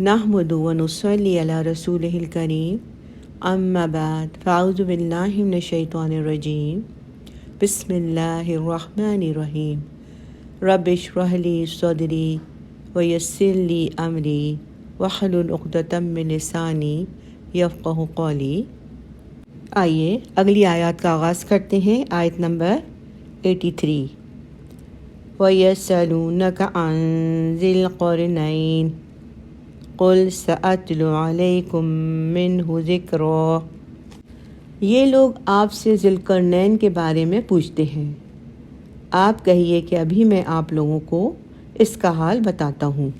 نحمد و نصلی علی رسولہ الکریم اما بعد فاعوذ باللہ من الشیطان الرجیم بسم اللہ الرحمن الرحیم رب اشرح لی صدری ویسر لی امری واحلل عقدۃ من لسانی یفقہوا قولی۔ آئیے اگلی آیات کا آغاز کرتے ہیں۔ آیت نمبر 83۔ وَيَسْأَلُونَكَ عَنْ ذِي الْقَرْنَيْنِ قُلْ سَأَتْلُو عَلَيْكُمْ مِنْهُ ذِكْرًا۔ یہ لوگ آپ سے ذی القرنین کے بارے میں پوچھتے ہیں، آپ کہیے کہ ابھی میں آپ لوگوں کو اس کا حال بتاتا ہوں۔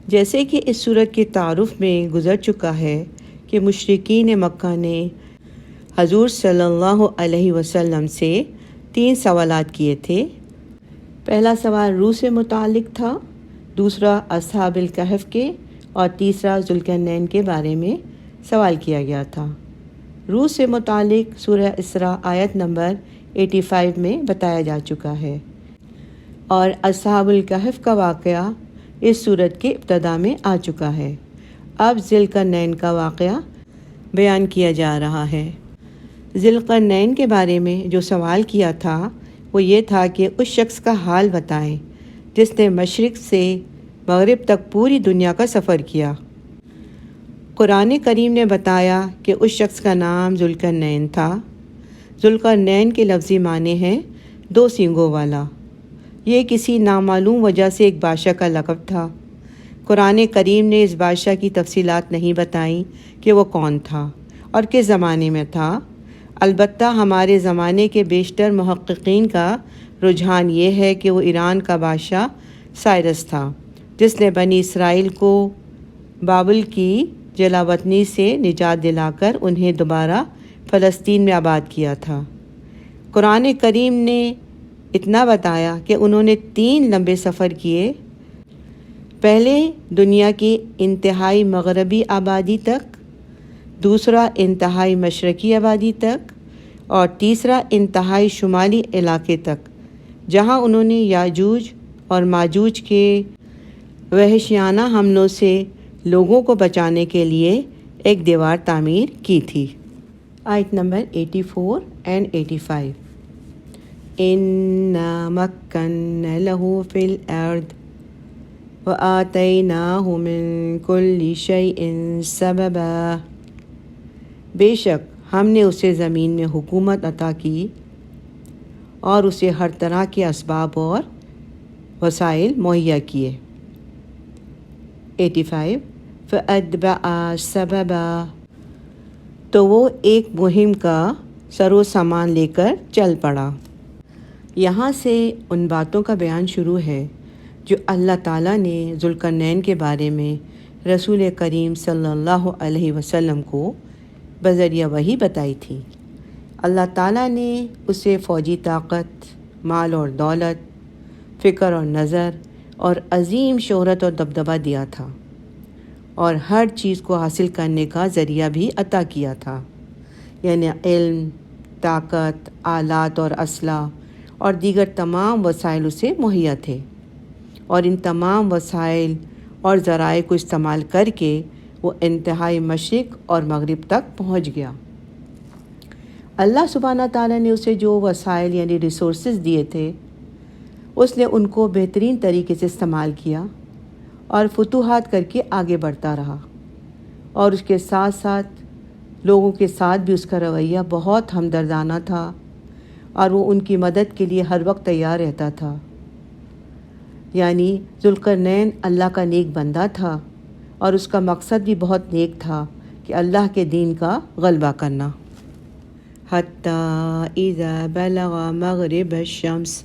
جیسے کہ اس سورت کے تعارف میں گزر چکا ہے کہ مشرکین مکہ نے حضور صلی اللہ علیہ وسلم سے 3 سوالات کیے تھے۔ پہلا سوال روح سے متعلق تھا، دوسرا اصحاب الکہف کے، اور تیسرا ذوالقرنین کے بارے میں سوال کیا گیا تھا۔ روح سے متعلق سورہ اسراء آیت نمبر 85 میں بتایا جا چکا ہے، اور اصحاب الکہف کا واقعہ اس سورت کے ابتدا میں آ چکا ہے۔ اب ذی القرنین کا واقعہ بیان کیا جا رہا ہے۔ ذی القرنین کے بارے میں جو سوال کیا تھا وہ یہ تھا کہ اس شخص کا حال بتائیں جس نے مشرق سے مغرب تک پوری دنیا کا سفر کیا۔ قرآن کریم نے بتایا کہ اس شخص کا نام ذوالقرنین تھا۔ ذوالقرنین کے لفظی معنی ہیں 2 سینگوں والا۔ یہ کسی نامعلوم وجہ سے ایک بادشاہ کا لقب تھا۔ قرآن کریم نے اس بادشاہ کی تفصیلات نہیں بتائیں کہ وہ کون تھا اور کس زمانے میں تھا۔ البتہ ہمارے زمانے کے بیشتر محققین کا رجحان یہ ہے کہ وہ ایران کا بادشاہ سائرس تھا، جس نے بنی اسرائیل کو بابل کی جلاوطنی سے نجات دلا کر انہیں دوبارہ فلسطین میں آباد کیا تھا۔ قرآن کریم نے اتنا بتایا کہ انہوں نے 3 لمبے سفر کیے، پہلے دنیا کی انتہائی مغربی آبادی تک، دوسرا انتہائی مشرقی آبادی تک، اور تیسرا انتہائی شمالی علاقے تک، جہاں انہوں نے یاجوج اور ماجوج کے وحشیانہ حملوں سے لوگوں کو بچانے کے لیے ایک دیوار تعمیر کی تھی۔ آیت نمبر 84 and 85۔ اِنَّا مَكَّنَّا لَهُ فِي الْأَرْضِ وَآتَيْنَاهُ مِن كُلِّ شَيْءٍ سَبَبًا۔ بے شک ہم نے اسے زمین میں حکومت عطا کی اور اسے ہر طرح کے اسباب اور وسائل مہیا کیے۔ 85۔ فَأَتْبَعَ سَبَبًا۔ تو وہ ایک مہم کا سر و سامان لے کر چل پڑا۔ یہاں سے ان باتوں کا بیان شروع ہے جو اللہ تعالیٰ نے ذوالقرنین کے بارے میں رسول کریم صلی اللہ علیہ وسلم کو بذریعہ وحی بتائی تھی۔ اللہ تعالیٰ نے اسے فوجی طاقت، مال اور دولت، فکر اور نظر، اور عظیم شہرت اور دبدبہ دیا تھا، اور ہر چیز کو حاصل کرنے کا ذریعہ بھی عطا کیا تھا، یعنی علم، طاقت، آلات اور اسلحہ اور دیگر تمام وسائل اسے مہیا تھے، اور ان تمام وسائل اور ذرائع کو استعمال کر کے وہ انتہائی مشرق اور مغرب تک پہنچ گیا۔ اللہ سبحانہ تعالیٰ نے اسے جو وسائل یعنی ریسورسز دیے تھے، اس نے ان کو بہترین طریقے سے استعمال کیا اور فتوحات کر کے آگے بڑھتا رہا، اور اس کے ساتھ ساتھ لوگوں کے ساتھ بھی اس کا رویہ بہت ہمدردانہ تھا، اور وہ ان کی مدد کے لیے ہر وقت تیار رہتا تھا۔ یعنی ذوالقرنین اللہ کا نیک بندہ تھا، اور اس کا مقصد بھی بہت نیک تھا کہ اللہ کے دین کا غلبہ کرنا۔ حتیٰ اذا بلغ مغرب الشمس،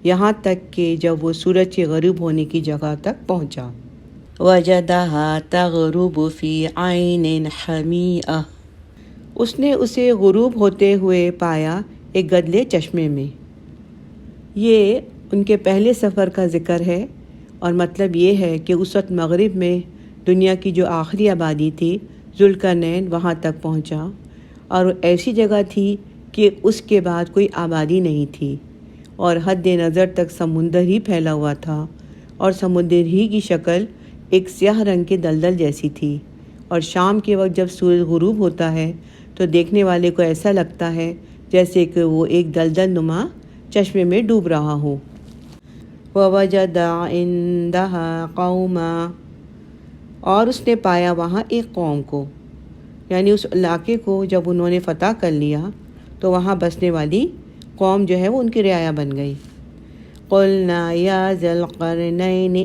یہاں تک کہ جب وہ سورج کے غروب ہونے کی جگہ تک پہنچا۔ وجدها تغرب في عین حمیئہ، اس نے اسے غروب ہوتے ہوئے پایا ایک گدلے چشمے میں۔ یہ ان کے پہلے سفر کا ذکر ہے، اور مطلب یہ ہے کہ اس وقت مغرب میں دنیا کی جو آخری آبادی تھی، ذوالقرنین وہاں تک پہنچا، اور وہ ایسی جگہ تھی کہ اس کے بعد کوئی آبادی نہیں تھی، اور حد نظر تک سمندر ہی پھیلا ہوا تھا، اور سمندر ہی کی شکل ایک سیاہ رنگ کے دلدل جیسی تھی، اور شام کے وقت جب سورج غروب ہوتا ہے تو دیکھنے والے کو ایسا لگتا ہے جیسے کہ وہ ایک دلدل نما چشمے میں ڈوب رہا ہو۔ وَوَجَدَ عِندَهَا قَوْمًا، اور اس نے پایا وہاں ایک قوم کو، یعنی اس علاقے کو جب انہوں نے فتح کر لیا تو وہاں بسنے والی قوم جو ہے وہ ان کی رعایا بن گئی۔ قُلْنَا يَا ذَا الْقَرْنَيْنِ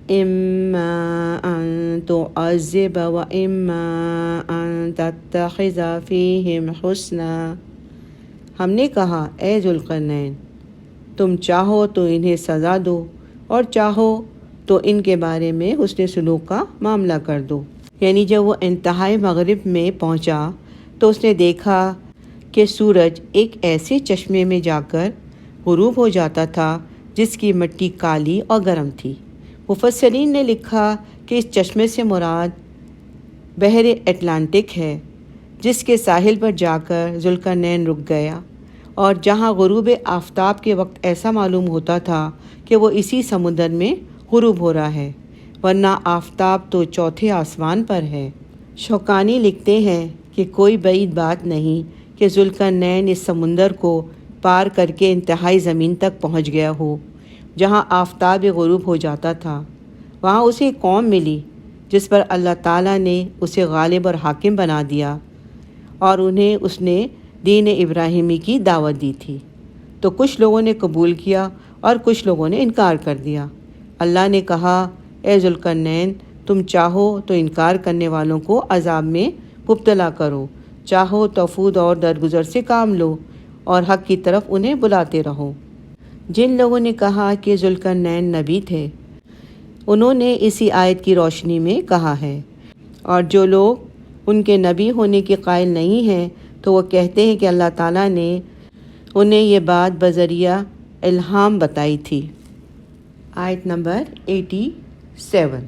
إِمَّا أَن تُعَذِّبَ وَإِمَّا أَن تَتَّخِذَ فِيهِمْ حُسْنًا، ہم نے کہا اے ذوالقرنین، تم چاہو تو انہیں سزا دو اور چاہو تو ان کے بارے میں حسن سلوک کا معاملہ کر دو۔ یعنی جب وہ انتہائی مغرب میں پہنچا تو اس نے دیکھا کہ سورج ایک ایسے چشمے میں جا کر غروب ہو جاتا تھا جس کی مٹی کالی اور گرم تھی۔ مفسرین نے لکھا کہ اس چشمے سے مراد بحر اٹلانٹک ہے، جس کے ساحل پر جا کر ذوالقرنین رک گیا، اور جہاں غروب آفتاب کے وقت ایسا معلوم ہوتا تھا کہ وہ اسی سمندر میں غروب ہو رہا ہے، ورنہ آفتاب تو چوتھے آسمان پر ہے۔ شوکانی لکھتے ہیں کہ کوئی بعید بات نہیں کہ ذوالقرنین اس سمندر کو پار کر کے انتہائی زمین تک پہنچ گیا ہو جہاں آفتاب غروب ہو جاتا تھا۔ وہاں اسے ایک قوم ملی جس پر اللہ تعالیٰ نے اسے غالب اور حاکم بنا دیا، اور انہیں اس نے دین ابراہیمی کی دعوت دی تھی، تو کچھ لوگوں نے قبول کیا اور کچھ لوگوں نے انکار کر دیا۔ اللہ نے کہا اے ذوالقرنین، تم چاہو تو انکار کرنے والوں کو عذاب میں مبتلا کرو، چاہو تو فود اور درگزر سے کام لو اور حق کی طرف انہیں بلاتے رہو۔ جن لوگوں نے کہا کہ ذوالقرنین نبی تھے، انہوں نے اسی آیت کی روشنی میں کہا ہے، اور جو لوگ ان کے نبی ہونے کے قائل نہیں ہیں تو وہ کہتے ہیں کہ اللہ تعالیٰ نے انہیں یہ بات بذریعہ الہام بتائی تھی۔ آیت نمبر 87۔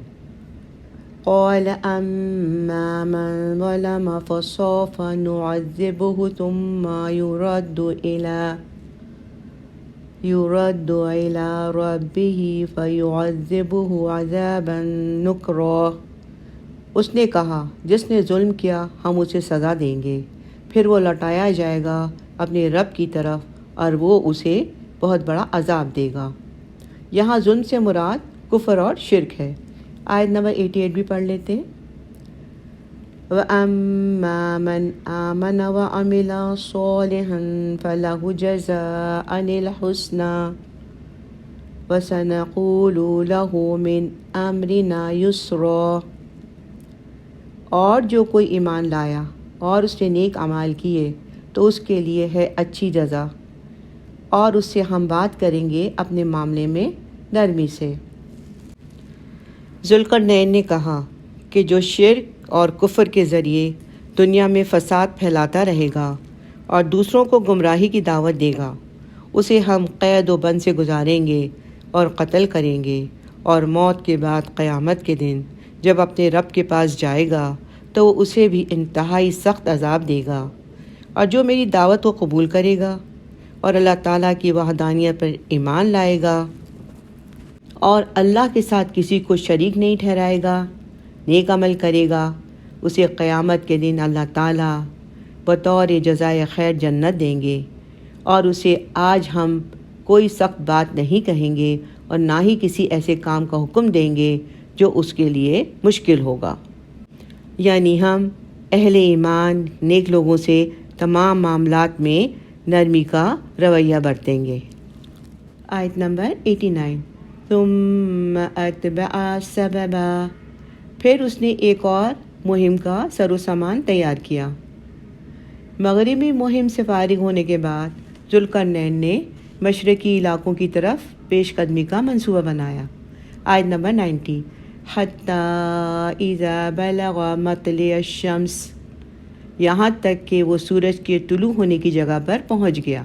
قال أما من ظلم فسوف نعذبه ثم يرد إلى ربه فيعذبه عذابا نكرا، اس نے کہا جس نے ظلم کیا ہم اسے سزا دیں گے، پھر وہ لوٹایا جائے گا اپنے رب کی طرف اور وہ اسے بہت بڑا عذاب دے گا۔ یہاں ظلم سے مراد کفر اور شرک ہے۔ آیت نمبر 88 بھی پڑھ لیتے ہیں۔ وَأَمَّا مَنْ آمَنَ وَعَمِلَ صَالِحًا فَلَهُ جَزَاءً الْحُسْنَى وَسَنَقُولُ لَهُ مِنْ أَمْرِنَا يُسْرًا، اور جو کوئی ایمان لایا اور اس نے نیک اعمال کیے تو اس کے لیے ہے اچھی جزا، اور اس سے ہم بات کریں گے اپنے معاملے میں نرمی سے۔ ذوالقرنین نے کہا کہ جو شرک اور کفر کے ذریعے دنیا میں فساد پھیلاتا رہے گا اور دوسروں کو گمراہی کی دعوت دے گا، اسے ہم قید و بند سے گزاریں گے اور قتل کریں گے، اور موت کے بعد قیامت کے دن جب اپنے رب کے پاس جائے گا تو وہ اسے بھی انتہائی سخت عذاب دے گا۔ اور جو میری دعوت کو قبول کرے گا اور اللہ تعالیٰ کی وحدانیت پر ایمان لائے گا اور اللہ کے ساتھ کسی کو شریک نہیں ٹھہرائے گا، نیک عمل کرے گا، اسے قیامت کے دن اللہ تعالیٰ بطور جزائے خیر جنت دیں گے، اور اسے آج ہم کوئی سخت بات نہیں کہیں گے اور نہ ہی کسی ایسے کام کا حکم دیں گے جو اس کے لیے مشکل ہوگا۔ یعنی ہم اہل ایمان نیک لوگوں سے تمام معاملات میں نرمی کا رویہ برتیں گے۔ آیت نمبر 89۔ ثم اتبع سببا، پھر اس نے ایک اور مہم کا سر و سامان تیار کیا۔ مغربی مہم سے فارغ ہونے کے بعد ذوالقرنین نے مشرقی علاقوں کی طرف پیش قدمی کا منصوبہ بنایا۔ آیت نمبر 90۔ حتی اذا بلغ مطلع الشمس، یہاں تک کہ وہ سورج کے طلوع ہونے کی جگہ پر پہنچ گیا۔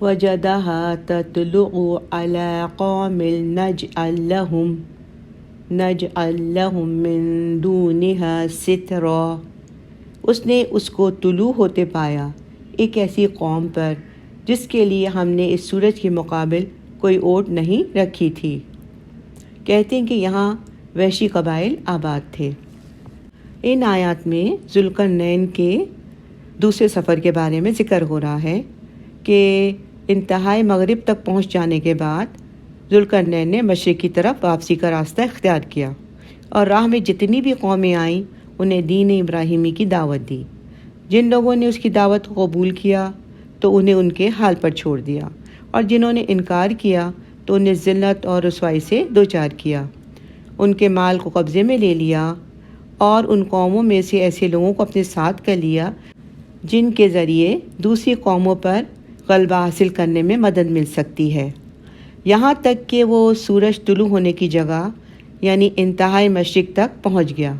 وجدها تطلع على قوم نجعل لهم من دونها سترا، اس نے اس کو طلوع ہوتے پایا ایک ایسی قوم پر جس کے لیے ہم نے اس سورج کے مقابل کوئی اوٹ نہیں رکھی تھی۔ کہتے ہیں کہ یہاں وحشی قبائل آباد تھے۔ ان آیات میں ذوالقرنین کے دوسرے سفر کے بارے میں ذکر ہو رہا ہے کہ انتہائی مغرب تک پہنچ جانے کے بعد ذوالقرنین نے مشرق کی طرف واپسی کا راستہ اختیار کیا اور راہ میں جتنی بھی قومیں آئیں انہیں دین ابراہیمی کی دعوت دی۔ جن لوگوں نے اس کی دعوت کو قبول کیا تو انہیں ان کے حال پر چھوڑ دیا، اور جنہوں نے انکار کیا تو انہیں ذلت اور رسوائی سے دوچار کیا، ان کے مال کو قبضے میں لے لیا، اور ان قوموں میں سے ایسے لوگوں کو اپنے ساتھ کر لیا جن کے ذریعے دوسری قوموں پر غلبہ حاصل کرنے میں مدد مل سکتی ہے، یہاں تک کہ وہ سورج طلوع ہونے کی جگہ یعنی انتہائی مشرق تک پہنچ گیا۔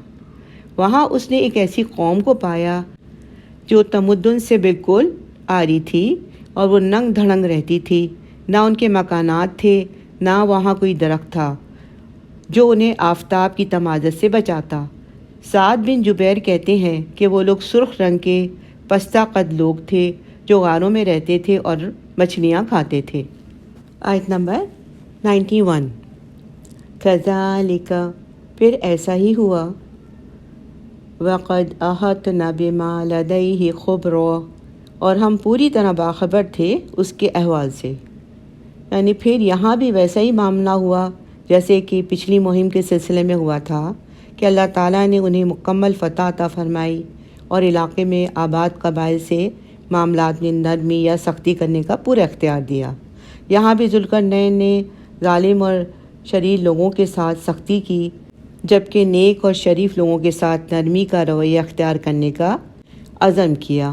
وہاں اس نے ایک ایسی قوم کو پایا جو تمدن سے بالکل عاری تھی، اور وہ ننگ دھڑنگ رہتی تھی، نہ ان کے مکانات تھے، نہ وہاں کوئی درخت تھا جو انہیں آفتاب کی تمازت سے بچاتا۔ سعد بن جبیر کہتے ہیں کہ وہ لوگ سرخ رنگ کے پستہ قد لوگ تھے جو غاروں میں رہتے تھے اور مچھلیاں کھاتے تھے۔ آیت نمبر 91۔ کذالک، پھر ایسا ہی ہوا، وقد احطنا بما لدیہ خبرا، اور ہم پوری طرح باخبر تھے اس کے احوال سے، یعنی پھر یہاں بھی ویسا ہی معاملہ ہوا جیسے کہ پچھلی مہم کے سلسلے میں ہوا تھا کہ اللہ تعالیٰ نے انہیں مکمل فتح عطا فرمائی اور علاقے میں آباد قبائل سے معاملات میں نرمی یا سختی کرنے کا پورا اختیار دیا۔ یہاں بھی ذوالقرنین نے ظالم اور شریر لوگوں کے ساتھ سختی کی، جبکہ نیک اور شریف لوگوں کے ساتھ نرمی کا رویہ اختیار کرنے کا عزم کیا۔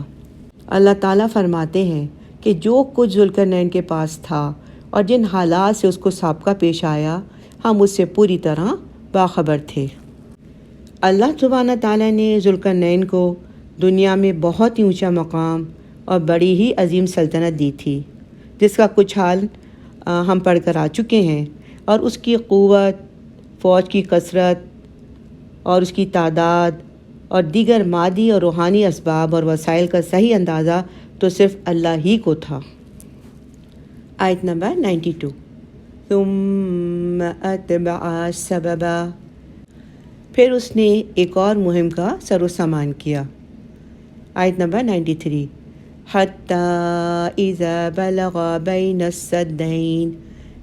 اللہ تعالیٰ فرماتے ہیں کہ جو کچھ ذوالقرنین کے پاس تھا اور جن حالات سے اس کو سابقہ پیش آیا، ہم اس سے پوری طرح باخبر تھے۔ اللہ سبحانہ تعالیٰ نے ذوالقرنین کو دنیا میں بہت ہی اونچا مقام اور بڑی ہی عظیم سلطنت دی تھی، جس کا کچھ حال ہم پڑھ کر آ چکے ہیں، اور اس کی قوت، فوج کی کثرت اور اس کی تعداد اور دیگر مادی اور روحانی اسباب اور وسائل کا صحیح اندازہ تو صرف اللہ ہی کو تھا۔ آیت نمبر 92۔ ثم اتبع سببا، پھر اس نے ایک اور مہم کا سر و سامان کیا۔ آیت نمبر 93۔ حتی اذا بلغ بین السدین،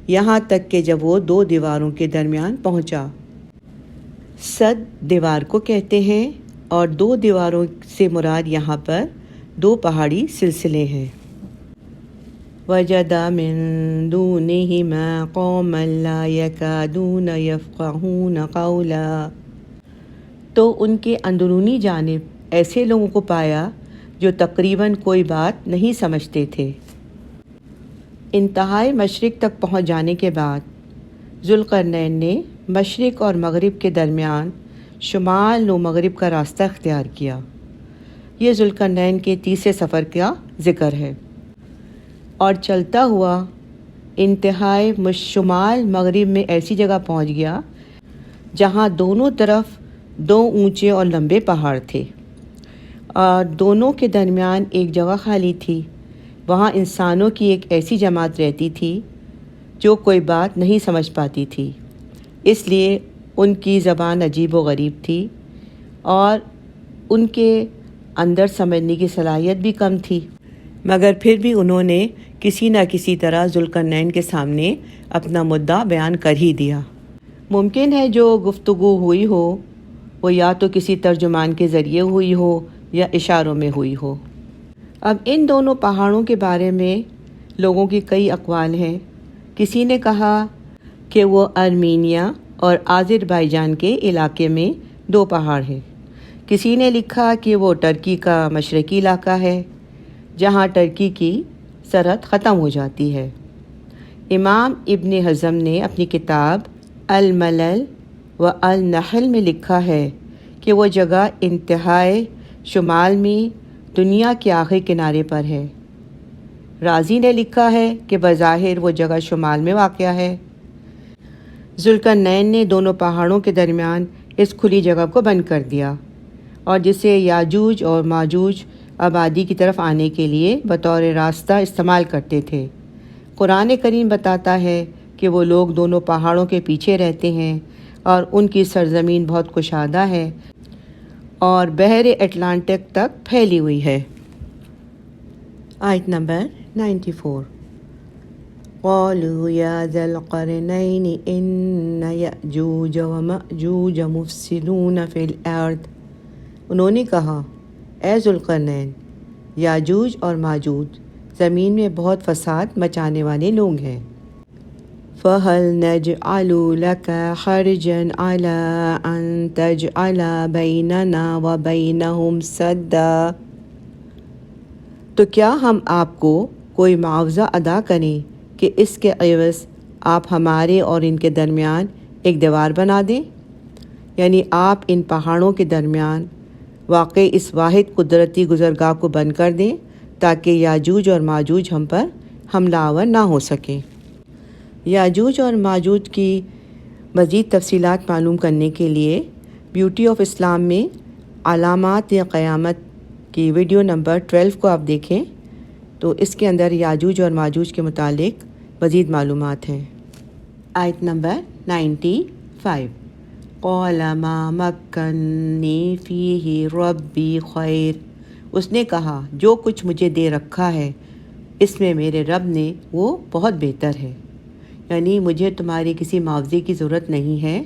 یہاں تک کہ جب وہ دو دیواروں کے درمیان پہنچا۔ سد دیوار کو کہتے ہیں، اور دو دیواروں سے مراد یہاں پر دو پہاڑی سلسلے ہیں۔ وجد من دونہما قوما لا یکادون یفقہون قولا، تو ان کے اندرونی جانب ایسے لوگوں کو پایا جو تقریباً کوئی بات نہیں سمجھتے تھے۔ انتہائی مشرق تک پہنچ جانے کے بعد ذوالقرنین نے مشرق اور مغرب کے درمیان شمال و مغرب کا راستہ اختیار کیا۔ یہ ذوالقرنین کے تیسرے سفر کا ذکر ہے، اور چلتا ہوا انتہائی شمال مغرب میں ایسی جگہ پہنچ گیا جہاں دونوں طرف دو اونچے اور لمبے پہاڑ تھے، اور دونوں کے درمیان ایک جگہ خالی تھی۔ وہاں انسانوں کی ایک ایسی جماعت رہتی تھی جو کوئی بات نہیں سمجھ پاتی تھی، اس لیے ان کی زبان عجیب و غریب تھی، اور ان کے اندر سمجھنے کی صلاحیت بھی کم تھی، مگر پھر بھی انہوں نے کسی نہ کسی طرح ذوالقرنین کے سامنے اپنا مدعا بیان کر ہی دیا۔ ممکن ہے جو گفتگو ہوئی ہو وہ یا تو کسی ترجمان کے ذریعے ہوئی ہو یا اشاروں میں ہوئی ہو۔ اب ان دونوں پہاڑوں کے بارے میں لوگوں کی کئی اقوال ہیں۔ کسی نے کہا کہ وہ ارمینیا اور آذربائیجان کے علاقے میں دو پہاڑ ہیں۔ کسی نے لکھا کہ وہ ترکی کا مشرقی علاقہ ہے جہاں ترکی کی سرحد ختم ہو جاتی ہے۔ امام ابن حزم نے اپنی کتاب الملل و النحل میں لکھا ہے کہ وہ جگہ انتہائی شمال میں دنیا کے آخری کنارے پر ہے۔ رازی نے لکھا ہے کہ بظاہر وہ جگہ شمال میں واقع ہے۔ ذوالقرنین نے دونوں پہاڑوں کے درمیان اس کھلی جگہ کو بند کر دیا، اور جسے یاجوج اور ماجوج آبادی کی طرف آنے کے لیے بطور راستہ استعمال کرتے تھے۔ قرآن کریم بتاتا ہے کہ وہ لوگ دونوں پہاڑوں کے پیچھے رہتے ہیں اور ان کی سرزمین بہت کشادہ ہے اور بحر اٹلانٹک تک پھیلی ہوئی ہے۔ آیت نمبر 94۔ قالوا یا ذا القرنین ان یأجوج ومأجوج مفسدون فی الارض، انہوں نے کہا اے ذوالقرنین، یاجوج اور ماجوج زمین میں بہت فساد مچانے والے لوگ ہیں۔ فَهَلْ نَجْعَلُ لَكَ خَرْجًا عَلَىٰ أَن تَجْعَلَ بَيْنَنَا وَبَيْنَهُمْ سَدًّا، تو کیا ہم آپ کو کوئی معاوضہ ادا کریں کہ اس کے عوض آپ ہمارے اور ان کے درمیان ایک دیوار بنا دیں، یعنی آپ ان پہاڑوں کے درمیان واقع اس واحد قدرتی گزرگاہ کو بند کر دیں تاکہ یاجوج اور ماجوج ہم پر حملہ آور نہ ہو سکیں۔ یاجوج اور ماجوج کی مزید تفصیلات معلوم کرنے کے لیے بیوٹی آف اسلام میں علامات قیامت کی ویڈیو نمبر 12 کو آپ دیکھیں، تو اس کے اندر یاجوج اور ماجوج کے متعلق مزید معلومات ہیں۔ آیت نمبر 95۔ قال ما مکنی فیہ ربی خیر، اس نے کہا جو کچھ مجھے دے رکھا ہے اس میں میرے رب نے وہ بہت بہتر ہے، یعنی مجھے تمہاری کسی معاوضے کی ضرورت نہیں ہے،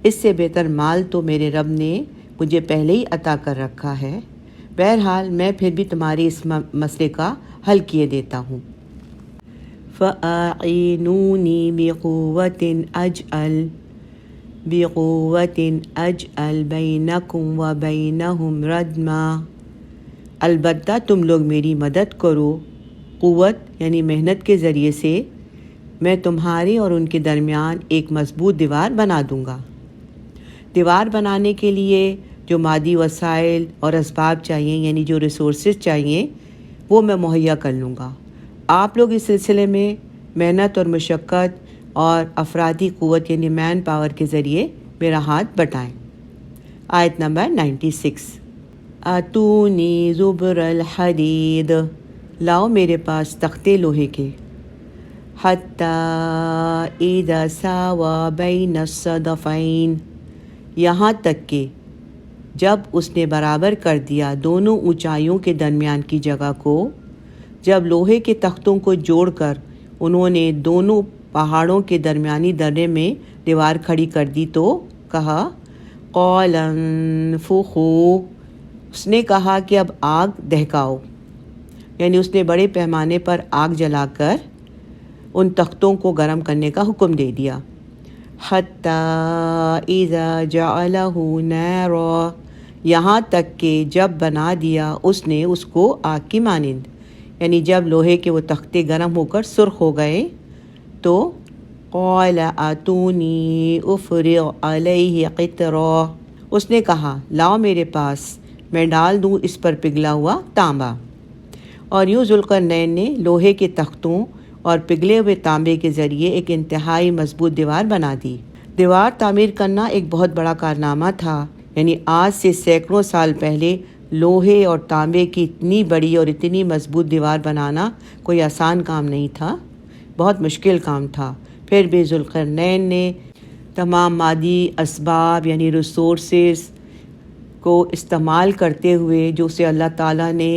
اس سے بہتر مال تو میرے رب نے مجھے پہلے ہی عطا کر رکھا ہے، بہرحال میں پھر بھی تمہاری اس مسئلے کا حل کیے دیتا ہوں۔ فَأَعِينُونِي بِقُوَّةٍ أَجْعَلْ بَيْنَكُمْ وَبَيْنَهُمْ رَدْمًا، البتہ تم لوگ میری مدد کرو، قوت یعنی محنت کے ذریعے سے میں تمہارے اور ان کے درمیان ایک مضبوط دیوار بنا دوں گا۔ دیوار بنانے کے لیے جو مادی وسائل اور اسباب چاہیے، یعنی جو ریسورسز چاہیے، وہ میں مہیا کر لوں گا۔ آپ لوگ اس سلسلے میں محنت اور مشقت اور افرادی قوت یعنی مین پاور کے ذریعے میرا ہاتھ بٹائیں۔ آیت نمبر 96۔ آتونی زبر الحدید، لاؤ میرے پاس تختے لوہے کے، حتی اذا ساوی بین الصدفین، یہاں تک کہ جب اس نے برابر کر دیا دونوں اونچائیوں کے درمیان کی جگہ کو، جب لوہے کے تختوں کو جوڑ کر انہوں نے دونوں پہاڑوں کے درمیانی درے میں دیوار کھڑی کر دی تو کہا قال انفخوا، اس نے کہا کہ اب آگ دہکاؤ، یعنی اس نے بڑے پیمانے پر آگ جلا کر ان تختوں کو گرم کرنے کا حکم دے دیا۔ حتی اذا جعلہ نارا، یہاں تک کہ جب بنا دیا اس نے اس کو آگ کی مانند، یعنی جب لوہے کے وہ تختے گرم ہو کر سرخ ہو گئے تو قال آتونی افرغ علیہ قطرا، اس نے کہا لاؤ میرے پاس میں ڈال دوں اس پر پگھلا ہوا تانبا، اور یوں ذوالقرنین نے لوہے کے تختوں اور پگھلے ہوئے تانبے کے ذریعے ایک انتہائی مضبوط دیوار بنا دی۔ دیوار تعمیر کرنا ایک بہت بڑا کارنامہ تھا، یعنی آج سے سینکڑوں سال پہلے لوہے اور تانبے کی اتنی بڑی اور اتنی مضبوط دیوار بنانا کوئی آسان کام نہیں تھا، بہت مشکل کام تھا۔ پھر بھی ذوالقرنین نے تمام مادی اسباب یعنی ریسورسز کو استعمال کرتے ہوئے، جو اسے اللہ تعالیٰ نے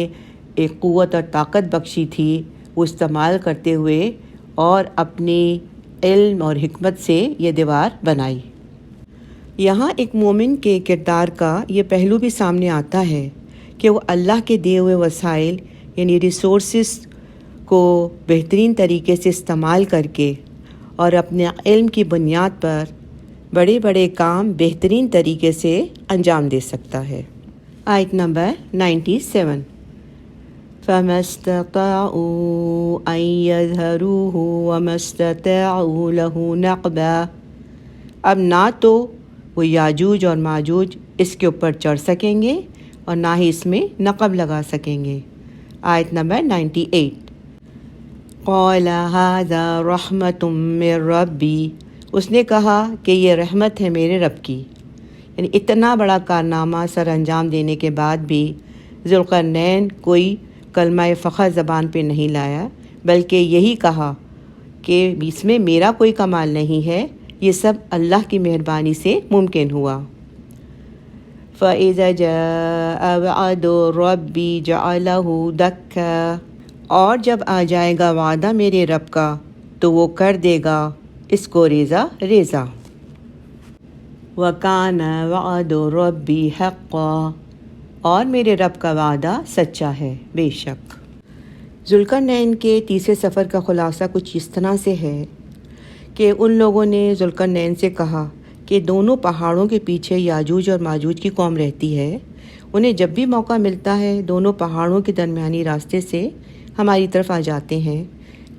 ایک قوت اور طاقت بخشی تھی، وہ استعمال کرتے ہوئے اور اپنی علم اور حکمت سے یہ دیوار بنائی۔ یہاں ایک مومن کے کردار کا یہ پہلو بھی سامنے آتا ہے کہ وہ اللہ کے دیے ہوئے وسائل یعنی ریسورسز کو بہترین طریقے سے استعمال کر کے اور اپنے علم کی بنیاد پر بڑے بڑے کام بہترین طریقے سے انجام دے سکتا ہے۔ آیت نمبر 97۔ فَمَا اسْتَطَاعُوا أَن يَظْهَرُوهُ وَمَا اسْتَطَاعُوا لَهُ نَقْبًا، اب نہ تو وہ یاجوج اور ماجوج اس کے اوپر چڑھ سکیں گے اور نہ ہی اس میں نقب لگا سکیں گے۔ آیت نمبر 98۔ قَالَ هَذَا رَحْمَةٌ مِّن رَّبِّي، اس نے کہا کہ یہ رحمت ہے میرے رب کی، یعنی اتنا بڑا کارنامہ سر انجام دینے کے بعد بھی ذوالقرنین کوئی کلمہ فخر زبان پہ نہیں لایا، بلکہ یہی کہا کہ اس میں میرا کوئی کمال نہیں ہے، یہ سب اللہ کی مہربانی سے ممکن ہوا۔ فَإِذَا جَاءَ وَعْدُ رَبِّي جَعَلَهُ دَكًّا، اور جب آ جائے گا وعدہ میرے رب کا تو وہ کر دے گا اس کو ریزہ ریزہ۔ وَكَانَ وَعْدُ رَبِّي حَقًّا، اور میرے رب کا وعدہ سچا ہے بے شک۔ ذوالقرنین کے تیسرے سفر کا خلاصہ کچھ اس طرح سے ہے کہ ان لوگوں نے ذوالقرنین سے کہا کہ دونوں پہاڑوں کے پیچھے یاجوج اور ماجوج کی قوم رہتی ہے، انہیں جب بھی موقع ملتا ہے دونوں پہاڑوں کے درمیانی راستے سے ہماری طرف آ جاتے ہیں،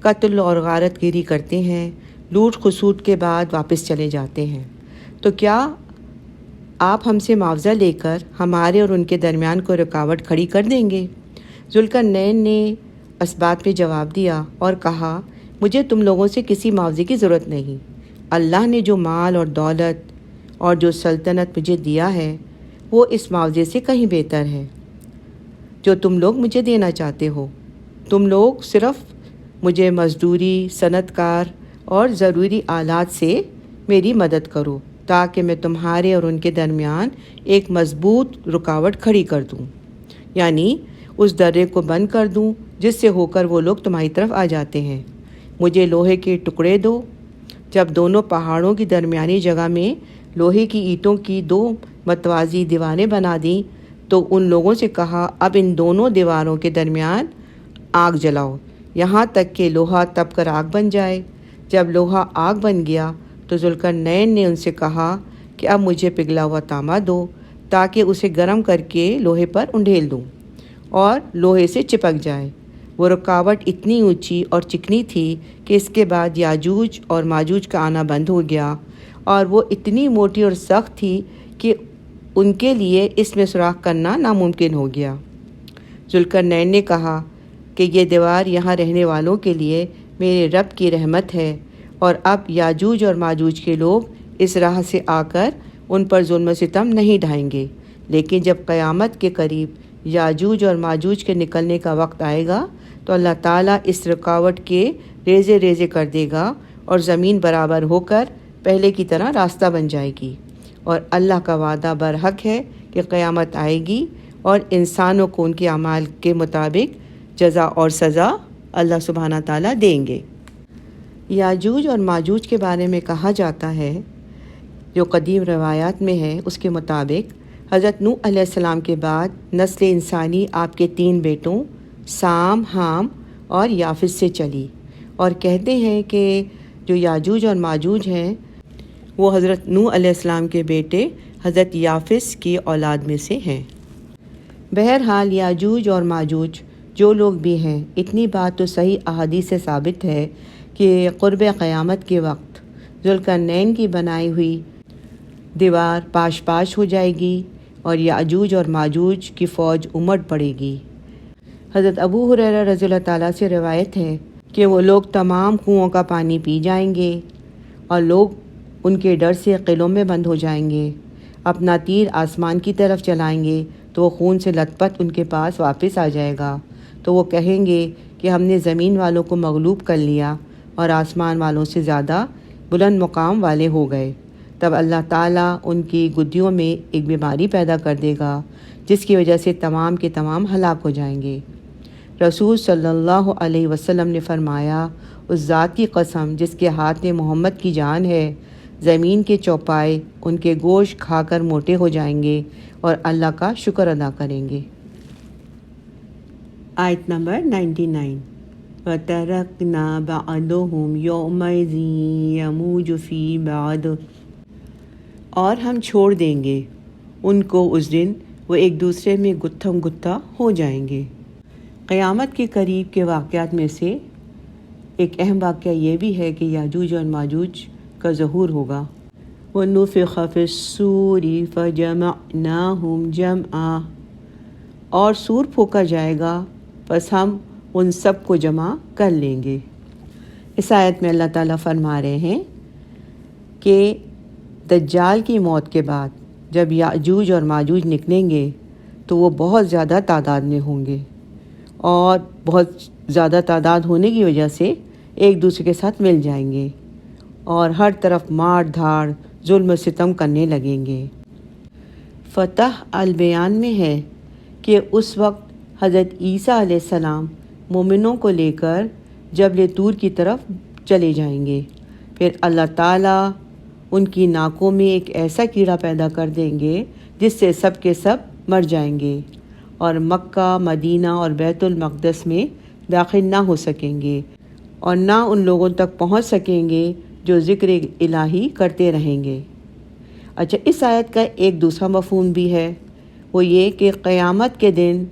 قتل اور غارت گیری کرتے ہیں، لوٹ خسوٹ کے بعد واپس چلے جاتے ہیں، تو کیا آپ ہم سے معاوضہ لے کر ہمارے اور ان کے درمیان کوئی رکاوٹ کھڑی کر دیں گے؟ ذوالقرنین نے اس بات پہ جواب دیا اور کہا، مجھے تم لوگوں سے کسی معاوضے کی ضرورت نہیں، اللہ نے جو مال اور دولت اور جو سلطنت مجھے دیا ہے وہ اس معاوضے سے کہیں بہتر ہے جو تم لوگ مجھے دینا چاہتے ہو۔ تم لوگ صرف مجھے مزدوری، صنعت کار اور ضروری آلات سے میری مدد کرو تاکہ میں تمہارے اور ان کے درمیان ایک مضبوط رکاوٹ کھڑی کر دوں، یعنی اس درے کو بند کر دوں جس سے ہو کر وہ لوگ تمہاری طرف آ جاتے ہیں۔ مجھے لوہے کے ٹکڑے دو۔ جب دونوں پہاڑوں کی درمیانی جگہ میں لوہے کی اینٹوں کی 2 متوازی دیواریں بنا دیں تو ان لوگوں سے کہا، اب ان دونوں دیواروں کے درمیان آگ جلاؤ یہاں تک کہ لوہا تپ کر آگ بن جائے۔ جب لوہا آگ بن گیا تو ذوالقرنین نے ان سے کہا کہ اب مجھے پگھلا ہوا تانبا دو تاکہ اسے گرم کر کے لوہے پر انڈھیل دوں اور لوہے سے چپک جائے۔ وہ رکاوٹ اتنی اونچی اور چکنی تھی کہ اس کے بعد یاجوج اور ماجوج کا آنا بند ہو گیا، اور وہ اتنی موٹی اور سخت تھی کہ ان کے لیے اس میں سوراخ کرنا ناممکن ہو گیا۔ ذوالقرنین نے کہا کہ یہ دیوار یہاں رہنے والوں کے لیے میرے رب کی رحمت ہے، اور اب یاجوج اور ماجوج کے لوگ اس راہ سے آ کر ان پر ظلم و ستم نہیں ڈھائیں گے، لیکن جب قیامت کے قریب یاجوج اور ماجوج کے نکلنے کا وقت آئے گا تو اللہ تعالیٰ اس رکاوٹ کے ریزے ریزے کر دے گا اور زمین برابر ہو کر پہلے کی طرح راستہ بن جائے گی، اور اللہ کا وعدہ برحق ہے کہ قیامت آئے گی اور انسانوں کو ان کے اعمال کے مطابق جزا اور سزا اللہ سبحانہ تعالیٰ دیں گے۔ یاجوج اور ماجوج کے بارے میں کہا جاتا ہے، جو قدیم روایات میں ہے، اس کے مطابق حضرت نوح علیہ السلام کے بعد نسل انسانی آپ کے 3 بیٹوں سام، حام اور یافس سے چلی، اور کہتے ہیں کہ جو یاجوج اور ماجوج ہیں وہ حضرت نوح علیہ السلام کے بیٹے حضرت یافس کی اولاد میں سے ہیں۔ بہرحال یاجوج اور ماجوج جو لوگ بھی ہیں، اتنی بات تو صحیح احادیث سے ثابت ہے کہ قرب قیامت کے وقت ذوالقرنین کی بنائی ہوئی دیوار پاش پاش ہو جائے گی اور یاجوج اور ماجوج کی فوج امڑ پڑے گی۔ حضرت ابو ہریرہ رضی اللہ تعالیٰ سے روایت ہے کہ وہ لوگ تمام کنوؤں کا پانی پی جائیں گے اور لوگ ان کے ڈر سے قلعوں میں بند ہو جائیں گے، اپنا تیر آسمان کی طرف چلائیں گے تو وہ خون سے لت پت ان کے پاس واپس آ جائے گا، تو وہ کہیں گے کہ ہم نے زمین والوں کو مغلوب کر لیا اور آسمان والوں سے زیادہ بلند مقام والے ہو گئے۔ تب اللہ تعالیٰ ان کی گدیوں میں ایک بیماری پیدا کر دے گا جس کی وجہ سے تمام کے تمام ہلاک ہو جائیں گے۔ رسول صلی اللہ علیہ وسلم نے فرمایا، اس ذات کی قسم جس کے ہاتھ میں محمد کی جان ہے، زمین کے چوپائے ان کے گوشت کھا کر موٹے ہو جائیں گے اور اللہ کا شکر ادا کریں گے۔ آیت نمبر 99۔ وَتَرَكْنَا بَعْضَهُمْ يَوْمَئِذٍ يَمُوجُ فِي بَعْضٍ، اور ہم چھوڑ دیں گے ان کو اس دن وہ ایک دوسرے میں گتھم گتھا ہو جائیں گے۔ قیامت کے قریب کے واقعات میں سے ایک اہم واقعہ یہ بھی ہے کہ یاجوج اور ماجوج کا ظہور ہوگا۔ وَنُفِخَ فِي الصُّورِ فَجَمَعْنَاهُمْ جَمْعًا، اور سور پھونکا جائے گا پس ہم ان سب کو جمع کر لیں گے۔ اس آیت میں اللہ تعالیٰ فرما رہے ہیں کہ دجال کی موت کے بعد جب یاجوج اور ماجوج نکلیں گے تو وہ بہت زیادہ تعداد میں ہوں گے، اور بہت زیادہ تعداد ہونے کی وجہ سے ایک دوسرے کے ساتھ مل جائیں گے اور ہر طرف مار دھاڑ ظلم و ستم کرنے لگیں گے۔ فتح البیان میں ہے کہ اس وقت حضرت عیسیٰ علیہ السلام مومنوں کو لے کر جبل طور کی طرف چلے جائیں گے، پھر اللہ تعالیٰ ان کی ناکوں میں ایک ایسا کیڑا پیدا کر دیں گے جس سے سب کے سب مر جائیں گے اور مکہ، مدینہ اور بیت المقدس میں داخل نہ ہو سکیں گے اور نہ ان لوگوں تک پہنچ سکیں گے جو ذکر الہی کرتے رہیں گے۔ اچھا، اس آیت کا ایک دوسرا مفہوم بھی ہے، وہ یہ کہ قیامت کے دن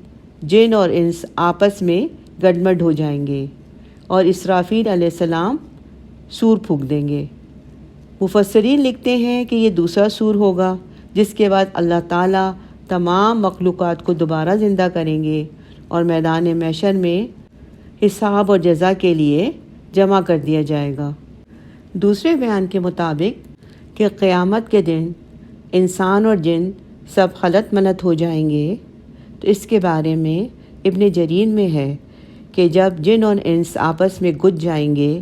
جن اور انس آپس میں گڈمڈ ہو جائیں گے اور اسرافیل علیہ السلام سور پھونک دیں گے۔ مفسرین لکھتے ہیں کہ یہ دوسرا سور ہوگا جس کے بعد اللہ تعالیٰ تمام مخلوقات کو دوبارہ زندہ کریں گے اور میدان محشر میں حساب اور جزا کے لیے جمع کر دیا جائے گا۔ دوسرے بیان کے مطابق کہ قیامت کے دن انسان اور جن سب خلط ملط ہو جائیں گے، تو اس کے بارے میں ابن جریر میں ہے کہ جب جن اور انس آپس میں گج جائیں گے،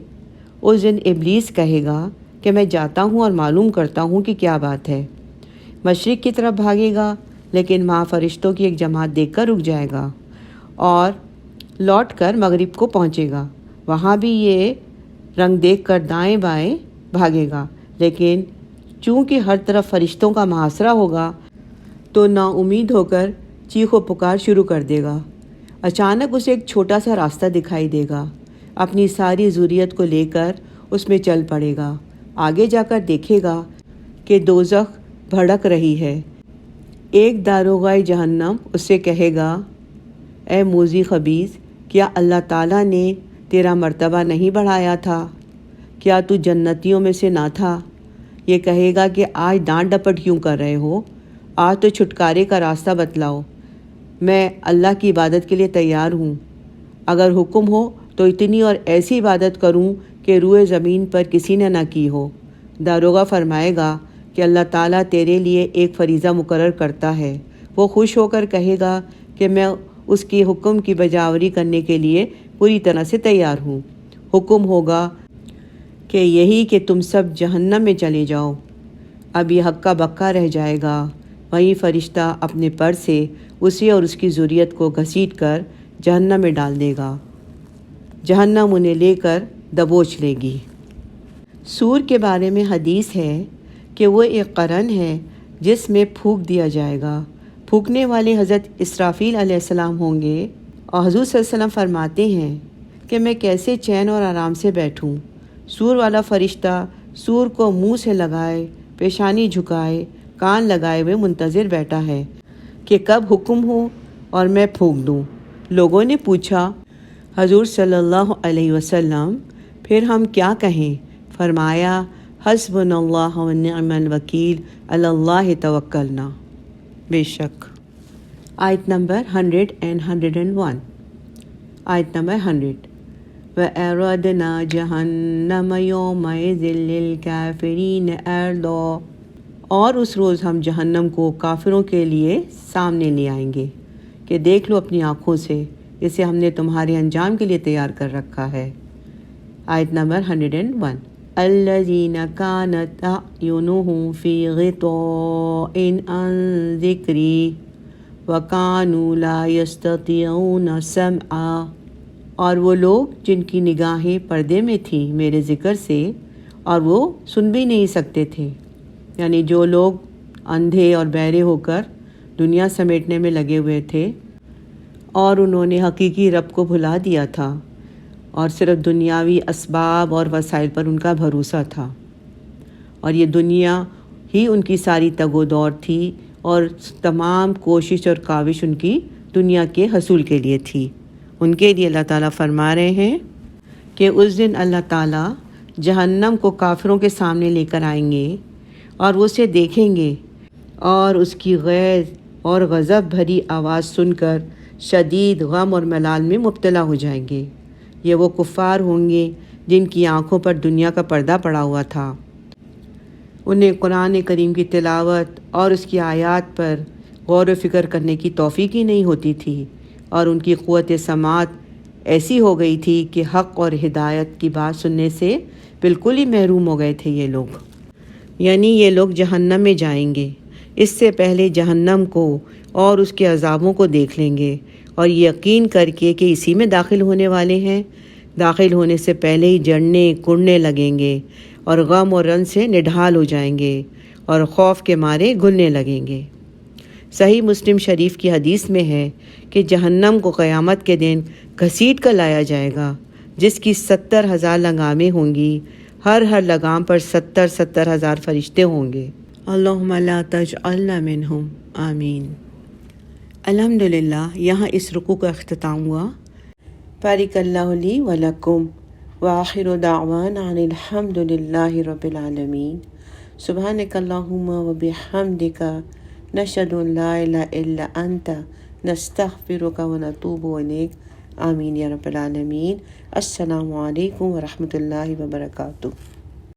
اس دن ابلیس کہے گا کہ میں جاتا ہوں اور معلوم کرتا ہوں کہ کیا بات ہے۔ مشرق کی طرف بھاگے گا، لیکن وہاں فرشتوں کی ایک جماعت دیکھ کر رک جائے گا اور لوٹ کر مغرب کو پہنچے گا، وہاں بھی یہ رنگ دیکھ کر دائیں بائیں بھاگے گا، لیکن چونکہ ہر طرف فرشتوں کا محاصرہ ہوگا تو نا امید ہو کر چیخ و پکار شروع کر دے گا۔ اچانک اسے ایک چھوٹا سا راستہ دکھائی دے گا، اپنی ساری ذریت کو لے کر اس میں چل پڑے گا۔ آگے جا کر دیکھے گا کہ دوزخ بھڑک رہی ہے۔ ایک داروغہ جہنم اس سے کہے گا، اے موذی خبیث، کیا اللہ تعالیٰ نے تیرا مرتبہ نہیں بڑھایا تھا؟ کیا تو جنتیوں میں سے نہ تھا؟ یہ کہے گا کہ آج ڈانٹ ڈپٹ کیوں کر رہے ہو؟ آج تو چھٹکارے کا راستہ بتلاؤ۔ میں اللہ کی عبادت کے لیے تیار ہوں، اگر حکم ہو تو اتنی اور ایسی عبادت کروں کہ روئے زمین پر کسی نے نہ کی ہو۔ داروغہ فرمائے گا کہ اللہ تعالیٰ تیرے لیے ایک فریضہ مقرر کرتا ہے۔ وہ خوش ہو کر کہے گا کہ میں اس کے حکم کی بجاوری کرنے کے لیے پوری طرح سے تیار ہوں۔ حکم ہوگا کہ یہی کہ تم سب جہنم میں چلے جاؤ۔ اب یہ ہکا بکا رہ جائے گا، وہیں فرشتہ اپنے پر سے اسے اور اس کی ذریت کو گھسیٹ کر جہنم میں ڈال دے گا۔ جہنم انہیں لے کر دبوچ لے گی۔ سور کے بارے میں حدیث ہے کہ وہ ایک قرن ہے جس میں پھونک دیا جائے گا۔ پھونکنے والے حضرت اسرافیل علیہ السلام ہوں گے اور حضور صلی اللہ علیہ وسلم فرماتے ہیں کہ میں کیسے چین اور آرام سے بیٹھوں۔ سور والا فرشتہ سور کو منہ سے لگائے، پیشانی جھکائے، کان لگائے ہوئے منتظر بیٹھا ہے کہ کب حکم ہو اور میں پھونک دوں۔ لوگوں نے پوچھا، حضور صلی اللہ علیہ وسلم پھر ہم کیا کہیں؟ فرمایا، حسبنا اللہ و نعم الوکیل، علی اللہ توکلنا۔ بے شک۔ آیت نمبر 100 and 101۔ آیت نمبر 100۔ وَأَعْرَضْنَا جَهَنَّمَ يَوْمَئِذٍ لِّلْكَافِرِينَ عَرْضًا، اور اس روز ہم جہنم کو کافروں کے لیے سامنے لے آئیں گے کہ دیکھ لو اپنی آنکھوں سے، اسے ہم نے تمہارے انجام کے لیے تیار کر رکھا ہے۔ آیت نمبر 101۔ الَّذِينَ كَانَتْ أَعْيُنُهُمْ فِي غِطَاءٍ عَن ذِكْرِي وَكَانُوا لَا يَسْتَطِيعُونَ سَمْعًا، اور وہ لوگ جن کی نگاہیں پردے میں تھیں میرے ذکر سے اور وہ سن بھی نہیں سکتے تھے، یعنی جو لوگ اندھے اور بہرے ہو کر دنیا سمیٹنے میں لگے ہوئے تھے اور انہوں نے حقیقی رب کو بھلا دیا تھا اور صرف دنیاوی اسباب اور وسائل پر ان کا بھروسہ تھا، اور یہ دنیا ہی ان کی ساری تگ و دور تھی اور تمام کوشش اور کاوش ان کی دنیا کے حصول کے لیے تھی۔ ان کے لیے اللہ تعالیٰ فرما رہے ہیں کہ اس دن اللہ تعالیٰ جہنم کو کافروں کے سامنے لے کر آئیں گے اور وہ اسے دیکھیں گے اور اس کی غیظ اور غضب بھری آواز سن کر شدید غم اور ملال میں مبتلا ہو جائیں گے۔ یہ وہ کفار ہوں گے جن کی آنکھوں پر دنیا کا پردہ پڑا ہوا تھا، انہیں قرآن کریم کی تلاوت اور اس کی آیات پر غور و فکر کرنے کی توفیق ہی نہیں ہوتی تھی، اور ان کی قوت سماعت ایسی ہو گئی تھی کہ حق اور ہدایت کی بات سننے سے بالکل ہی محروم ہو گئے تھے یہ لوگ. یعنی یہ لوگ جہنم میں جائیں گے، اس سے پہلے جہنم کو اور اس کے عذابوں کو دیکھ لیں گے اور یقین کر کے کہ اسی میں داخل ہونے والے ہیں، داخل ہونے سے پہلے ہی جڑنے کڑنے لگیں گے اور غم اور رنج سے نڈھال ہو جائیں گے اور خوف کے مارے گھلنے لگیں گے. صحیح مسلم شریف کی حدیث میں ہے کہ جہنم کو قیامت کے دن گھسیٹ کر لایا جائے گا، جس کی 70,000 لگامیں ہوں گی، ہر لگام پر 70,000 فرشتے ہوں گے. اللہم لا تجعلنا منہم، آمین. الحمدللہ یہاں اس رکوع کا اختتام ہوا. بارک اللہ لی و لکم وآخر دعوانا ان الحمدللہ رب العالمین. سبحانک اللہم و بحمدک نشہد ان لا الہ الا انت نستغفرک و نتوب الیک. آمین یا رب العالمین. السلام علیکم ورحمۃ اللہ وبرکاتہ.